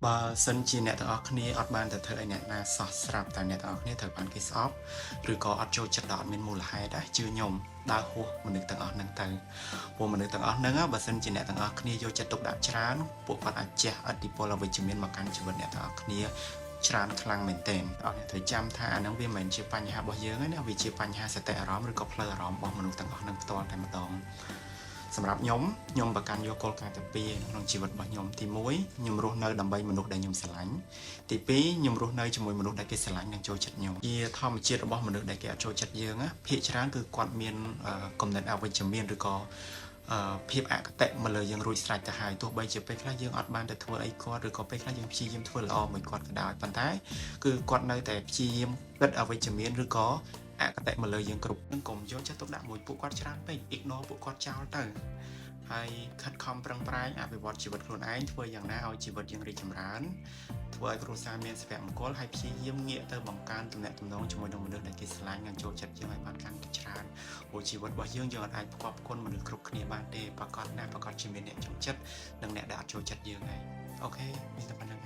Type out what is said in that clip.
បើសិនជាអ្នកទាំងអស់គ្នាអត់បានទៅធ្វើឲ្យអ្នកណាសោះស្រាប់តែអ្នកទាំងអស់គ្នាត្រូវបានគេស្អប់ឬក៏អត់ចូលចិត្តដល់អត់មានមូលហេតុដែរជឿខ្ញុំដើរហួសមនុស្សទាំងអស់ហ្នឹងទៅពួកមនុស្សទាំងអស់ហ្នឹងបើសិនជាអ្នកទាំងអស់គ្នាយកចិត្តទុកដាក់ច្រើនពួកគាត់អាចជះឥទ្ធិពលអវិជ្ជមានមកកាន់ជីវិតអ្នកទាំងអស់គ្នាច្រើនខ្លាំងមែនទែនបងប្អូនត្រូវចាំថាអាហ្នឹងវាមិនមែនជាបញ្ហារបស់យើងទេណាវាជាបញ្ហាសតិអារម្មណ៍ឬក៏ផ្លូវអារម្មណ៍របស់មនុស្សទាំងអស់ហ្នឹងផ្ទាល់តែម្ដងសម្រាប់ខ្ញុំប្រកាន់យកគោលការណ៍ទី2ក្នុងជីវិតរបស់ខ្ញុំទី1ខ្ញុំរស់នៅដើម្បីមនុស្សដែលខ្ញុំស្រឡាញ់ទី2ខ្ញុំរស់នៅជាមួយមនុស្សដែលគេស្រឡាញ់និងចូលចិត្តខ្ញុំជាធម្មជាតិរបស់មនុស្សដែលគេអត់ចូលចិត្តយើងភាគច្រើនគឺគាត់មានគំនិតអវិជ្ជមានឬក៏ភាពអកតេមកលើយើងរួចស្រេចទៅហើយទោះបីជាពេលខ្លះយើងអត់បានទៅធ្វើអីគាត់ឬក៏ពេលខ្លះយើងព្យាយាមធ្វើល្អមួយគាត់ក៏ដោយប៉ុន្តែគឺគាត់នៅតែព្យាយាមគិតអវិជ្ជមានឬក៏អកតេមកលើយើងគ្រប់នឹងកុំយកចិត្តទុកដាក់មួយពួកគាត់ច្រើនពេក ignore ពួកគាត់ចោលទៅហើយខិតខំប្រឹងប្រែងអភិវឌ្ឍជីវិតខ្លួនឯងធ្វើយ៉ាងណាឲ្យជីវិតយើងរីកចម្រើនធ្វើឲ្យគ្រួសារមានសុភមង្គលហើយព្យាយាមងាកទៅបង្កើនទំនាក់ទំនងជាមួយនឹងមនុស្សដែលគេស្រឡាញ់និងចូលចិត្តយើងឲ្យបានកាន់តែច្រើនព្រោះជីវិតរបស់យើងយើងអាចផ្គប់ផ្គុនមនុស្សគ្រប់គ្នាបានទេប្រកបជាមានអ្នកចូលចិត្តនិងអ្នកដែលអត់ចូលចិត្តយើងឯងអូខេមានតែប៉ុណ្្នឹង